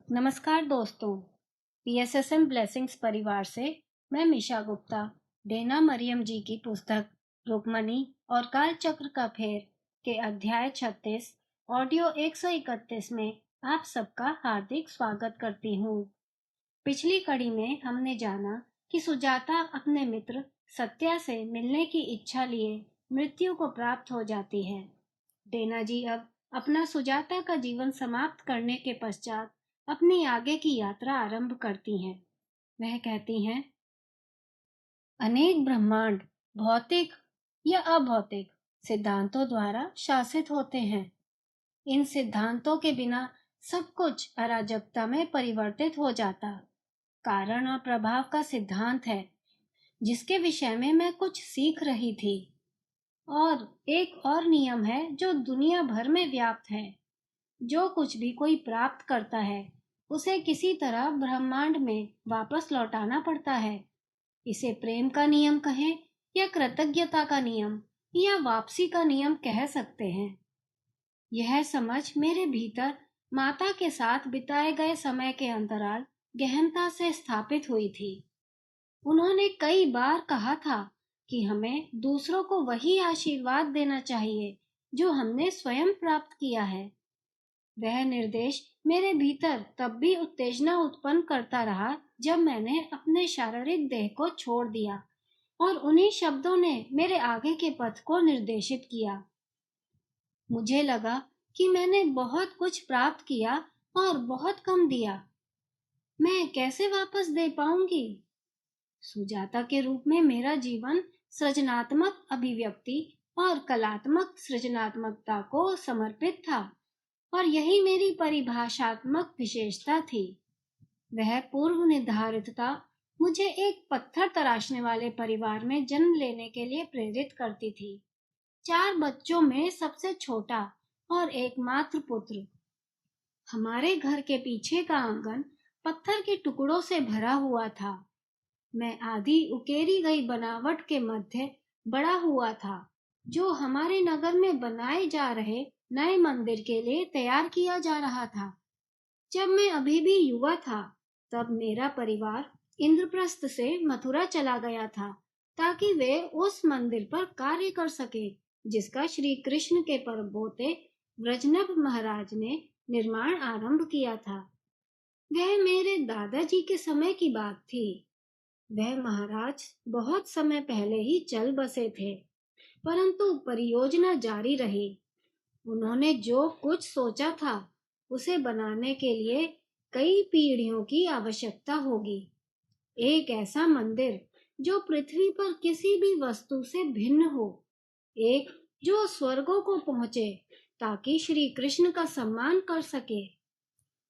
नमस्कार दोस्तों। PSSM blessings परिवार से मैं मिशा गुप्ता डेना मरियम जी की पुस्तक रुक्मणी और कालचक्र का फेर के अध्याय 36 ऑडियो 131 में आप सबका हार्दिक स्वागत करती हूँ। पिछली कड़ी में हमने जाना कि सुजाता अपने मित्र सत्या से मिलने की इच्छा लिए मृत्यु को प्राप्त हो जाती है। डेना जी अब अपना सुजाता का जीवन समाप्त करने के पश्चात अपनी आगे की यात्रा आरंभ करती हैं। वह कहती हैं, अनेक ब्रह्मांड भौतिक या अभौतिक सिद्धांतों द्वारा शासित होते हैं। इन सिद्धांतों के बिना सब कुछ अराजकता में परिवर्तित हो जाता। कारण और प्रभाव का सिद्धांत है जिसके विषय में मैं कुछ सीख रही थी। और एक और नियम है जो दुनिया भर में व्याप्त है। जो कुछ भी कोई प्राप्त करता है उसे किसी तरह ब्रह्मांड में वापस लौटाना पड़ता है। इसे प्रेम का नियम कहें या कृतज्ञता का नियम या वापसी का नियम कह सकते हैं। यह समझ मेरे भीतर माता के साथ बिताए गए समय के अंतराल गहनता से स्थापित हुई थी। उन्होंने कई बार कहा था कि हमें दूसरों को वही आशीर्वाद देना चाहिए जो हमने स्वयं प्राप्त किया है। वह निर्देश मेरे भीतर तब भी उत्तेजना उत्पन्न करता रहा जब मैंने अपने शारीरिक देह को छोड़ दिया और उन्हीं शब्दों ने मेरे आगे के पथ को निर्देशित किया। मुझे लगा कि मैंने बहुत कुछ प्राप्त किया और बहुत कम दिया। मैं कैसे वापस दे पाऊंगी? सुजाता के रूप में मेरा जीवन सृजनात्मक अभिव्यक्ति और कलात्मक सृजनात्मकता को समर्पित था और यही मेरी परिभाषात्मक विशेषता थी। वह पूर्व निर्धारितता मुझे एक पत्थर तराशने वाले परिवार में जन्म लेने के लिए प्रेरित करती थी। 4 बच्चों में सबसे छोटा और एकमात्र पुत्र। हमारे घर के पीछे का आंगन पत्थर के टुकड़ों से भरा हुआ था। मैं आधी उकेरी गई बनावट के मध्य बड़ा हुआ था जो हमारे नगर में बनाए जा रहे नए मंदिर के लिए तैयार किया जा रहा था। जब मैं अभी भी युवा था तब मेरा परिवार इंद्रप्रस्थ से मथुरा चला गया था ताकि वे उस मंदिर पर कार्य कर सके जिसका श्री कृष्ण के परमपोते व्रजनभ महाराज ने निर्माण आरंभ किया था। वह मेरे दादाजी के समय की बात थी। वह महाराज बहुत समय पहले ही चल बसे थे, परंतु परियोजना जारी रही। उन्होंने जो कुछ सोचा था उसे बनाने के लिए कई पीढ़ियों की आवश्यकता होगी। एक ऐसा मंदिर जो पृथ्वी पर किसी भी वस्तु से भिन्न हो, एक जो स्वर्गों को पहुंचे ताकि श्री कृष्ण का सम्मान कर सके,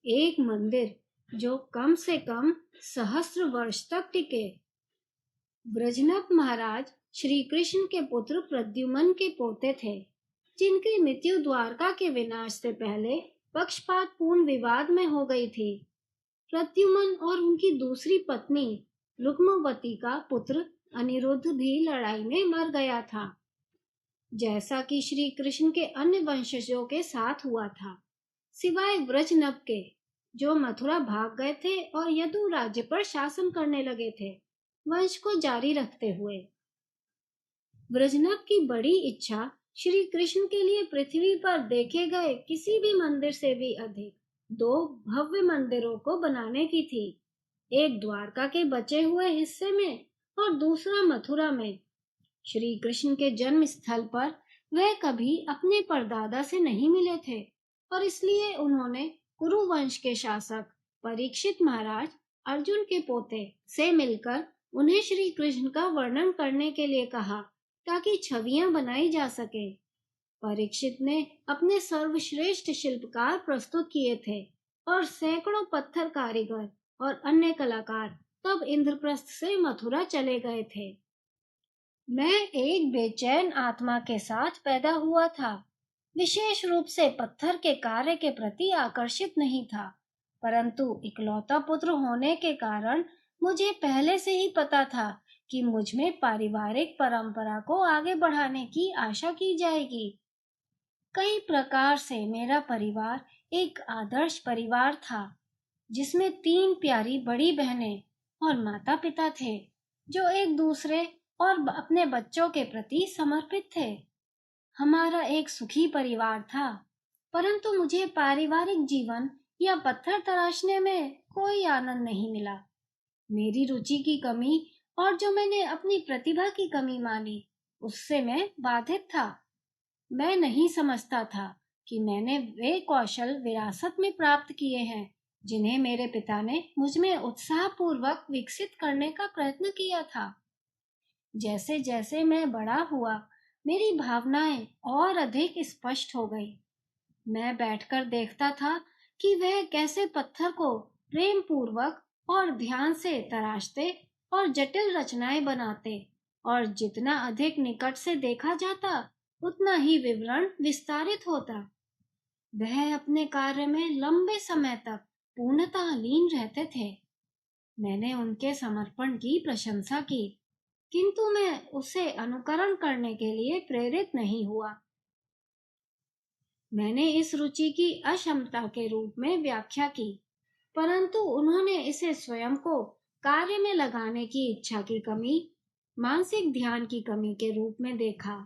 एक मंदिर जो कम से कम सहस्त्र वर्ष तक टिके। ब्रजनभ महाराज श्री कृष्ण के पुत्र प्रद्युम्न के पोते थे, जिनकी मृत्यु द्वारका के विनाश से पहले पक्षपातपूर्ण विवाद में हो गई थी। प्रद्युम्न और उनकी दूसरी पत्नी रुक्मवती का पुत्र अनिरुद्ध भी लड़ाई में मर गया था, जैसा कि श्री कृष्ण के अन्य वंशजों के साथ हुआ था, सिवाय व्रजनभ के, जो मथुरा भाग गए थे और यदु राज्य पर शासन करने लगे थे, वंश को जारी रखते हुए। व्रजनभ की बड़ी इच्छा श्री कृष्ण के लिए पृथ्वी पर देखे गए किसी भी मंदिर से भी अधिक 2 भव्य मंदिरों को बनाने की थी, एक द्वारका के बचे हुए हिस्से में और दूसरा मथुरा में। श्री कृष्ण के जन्म स्थल पर वह कभी अपने परदादा से नहीं मिले थे और इसलिए उन्होंने कुरु वंश के शासक परीक्षित महाराज अर्जुन के पोते से मिलकर उन्हें श्री कृष्ण का वर्णन करने के लिए कहा ताकि छवियां बनाई जा सके। परीक्षित ने अपने सर्वश्रेष्ठ शिल्पकार प्रस्तुत किए थे और सैकड़ों पत्थर कारीगर और अन्य कलाकार तब इंद्रप्रस्थ से मथुरा चले गए थे। मैं एक बेचैन आत्मा के साथ पैदा हुआ था, विशेष रूप से पत्थर के कार्य के प्रति आकर्षित नहीं था, परंतु इकलौता पुत्र होने के कारण मुझे पहले से ही पता था कि मुझ में पारिवारिक परंपरा को आगे बढ़ाने की आशा की जाएगी। कई प्रकार से मेरा परिवार एक आदर्श परिवार था। जिसमें 3 प्यारी बड़ी बहनें और माता पिता थे जो एक दूसरे और अपने बच्चों के प्रति समर्पित थे। हमारा एक सुखी परिवार था, परंतु मुझे पारिवारिक जीवन या पत्थर तराशने में कोई आनंद नहीं मिला। मेरी रुचि की कमी और जो मैंने अपनी प्रतिभा की कमी मानी, उससे मैं बाधित था। मैं नहीं समझता था कि मैंने वे कौशल विरासत में प्राप्त किए हैं जिन्हें मेरे पिता ने मुझ में उत्साहपूर्वक विकसित करने का प्रयत्न किया था। जैसे जैसे मैं बड़ा हुआ, मेरी भावनाएं और अधिक स्पष्ट हो गई। मैं बैठकर देखता था कि वह कैसे पत्थर को प्रेम पूर्वक और ध्यान से तराशते और जटिल रचनाएं बनाते, और जितना अधिक निकट से देखा जाता, उतना ही विवरण विस्तारित होता। वह अपने कार्य में लंबे समय तक पूर्णतः लीन रहते थे। मैंने उनके समर्पण की प्रशंसा की, किंतु मैं उसे अनुकरण करने के लिए प्रेरित नहीं हुआ। मैंने इस रुचि की अक्षमता के रूप में व्याख्या की, परंतु उन्होंने इसे स्वयं को कार्य में लगाने की इच्छा की कमी, मानसिक ध्यान की कमी के रूप में देखा।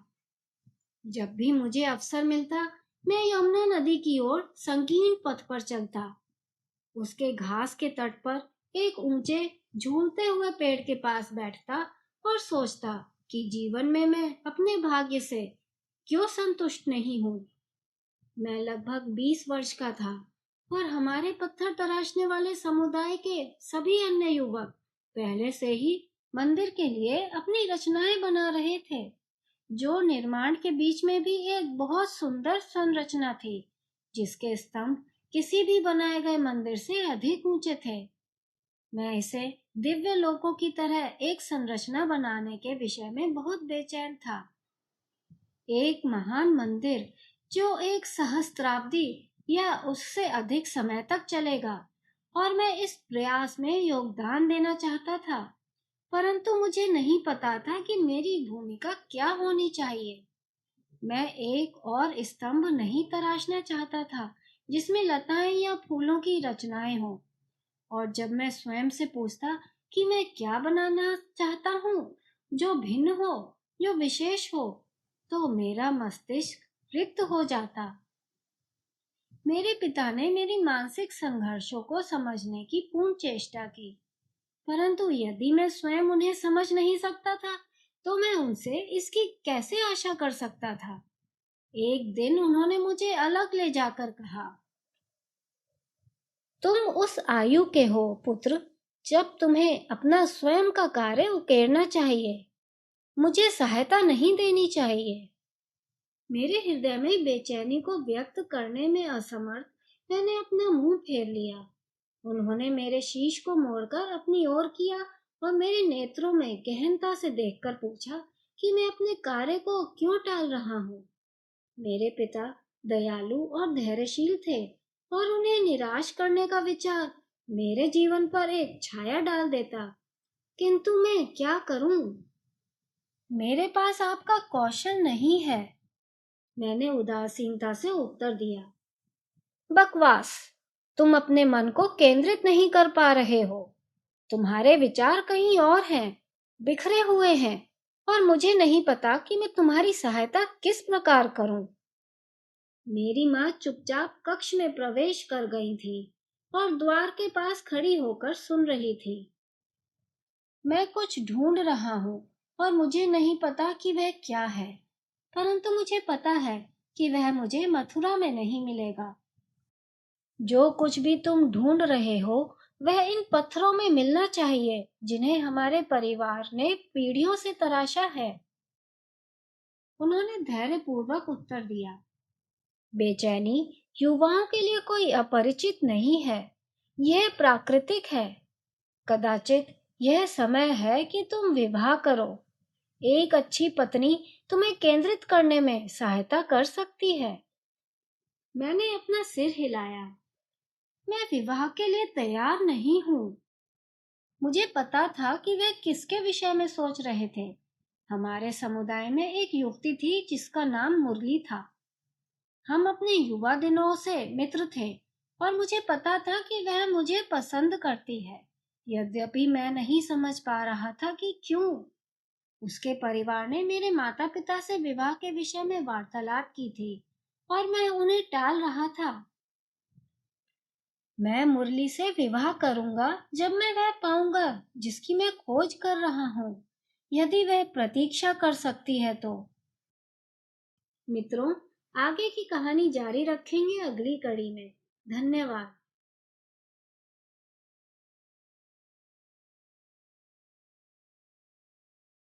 जब भी मुझे अवसर मिलता, मैं यमुना नदी की ओर संकीर्ण पथ पर चलता। उसके घास के तट पर एक ऊंचे झूलते हुए पेड़ के पास बैठता और सोचता कि जीवन में मैं अपने भाग्य से क्यों संतुष्ट नहीं हूँ। मैं लगभग 20 वर्ष का था और हमारे पत्थर तराशने वाले समुदाय के सभी अन्य युवक पहले से ही मंदिर के लिए अपनी रचनाएं बना रहे थे, जो निर्माण के बीच में भी एक बहुत सुंदर संरचना थी, जिसके स्तंभ किसी भी बनाए गए मंदिर से अधिक ऊंचे थे। मैं इसे दिव्य लोकों की तरह एक संरचना बनाने के विषय में बहुत बेचैन था। एक महान मंदिर जो एक सहस्त्राब्दी या उससे अधिक समय तक चलेगा, और मैं इस प्रयास में योगदान देना चाहता था, परंतु मुझे नहीं पता था कि मेरी भूमिका क्या होनी चाहिए। मैं एक और स्तंभ नहीं तराशना चाहता था जिसमें लताएं या फूलों की रचनाएं हो, और जब मैं स्वयं से पूछता कि मैं क्या बनाना चाहता हूँ जो भिन्न हो, जो विशेष हो, तो मेरा मस्तिष्क रिक्त हो जाता। मेरे पिता ने मेरी मानसिक संघर्षों को समझने की पूर्ण चेष्टा की, परंतु यदि मैं स्वयं उन्हें समझ नहीं सकता था, तो मैं उनसे इसकी कैसे आशा कर सकता था। एक दिन उन्होंने मुझे अलग ले जाकर कहा, तुम उस आयु के हो पुत्र जब तुम्हें अपना स्वयं का कार्य उकेरना चाहिए, मुझे सहायता नहीं देनी चाहिए। मेरे हृदय में बेचैनी को व्यक्त करने में असमर्थ, मैंने अपना मुंह फेर लिया। उन्होंने मेरे शीश को मोड़कर अपनी ओर किया और मेरे नेत्रों में गहनता से देखकर पूछा कि मैं अपने कार्य को क्यों टाल रहा हूँ। मेरे पिता दयालु और धैर्यशील थे, और उन्हें निराश करने का विचार मेरे जीवन पर एक छाया डाल देता। किंतु मैं क्या करूं? मेरे पास आपका कौशल नहीं है, मैंने उदासीनता से उत्तर दिया। बकवास, तुम अपने मन को केंद्रित नहीं कर पा रहे हो। तुम्हारे विचार कहीं और हैं, बिखरे हुए हैं, और मुझे नहीं पता कि मैं तुम्हारी सहायता किस प्रकार करूं। मेरी माँ चुपचाप कक्ष में प्रवेश कर गई थी और द्वार के पास खड़ी होकर सुन रही थी। मैं कुछ ढूंढ रहा हूँ और मुझे नहीं पता कि वह क्या है, परंतु मुझे पता है कि वह मुझे मथुरा में नहीं मिलेगा। जो कुछ भी तुम ढूंढ रहे हो, वह इन पत्थरों में मिलना चाहिए जिन्हें हमारे परिवार ने पीढ़ियों से तराशा है। उन्होंने धैर्यपूर्वक उत्तर दिया। बेचैनी युवाओं के लिए कोई अपरिचित नहीं है, यह प्राकृतिक है। कदाचित यह समय है कि तुम विवाह करो। एक अच्छी पत्नी तुम्हें केंद्रित करने में सहायता कर सकती है। मैंने अपना सिर हिलाया। मैं विवाह के लिए तैयार नहीं हूँ। मुझे पता था कि वे किसके विषय में सोच रहे थे। हमारे समुदाय में एक युवती थी जिसका नाम मुरली था। हम अपने युवा दिनों से मित्र थे और मुझे पता था कि वह मुझे पसंद करती है, यद्यपि मैं नहीं समझ पा रहा था कि क्यों। उसके परिवार ने मेरे माता पिता से विवाह के विषय में वार्तालाप की थी और मैं उन्हें टाल रहा था। मैं मुरली से विवाह करूंगा जब मैं वह पाऊंगा जिसकी मैं खोज कर रहा हूँ, यदि वह प्रतीक्षा कर सकती है तो। मित्रों, आगे की कहानी जारी रखेंगे अगली कड़ी में। धन्यवाद।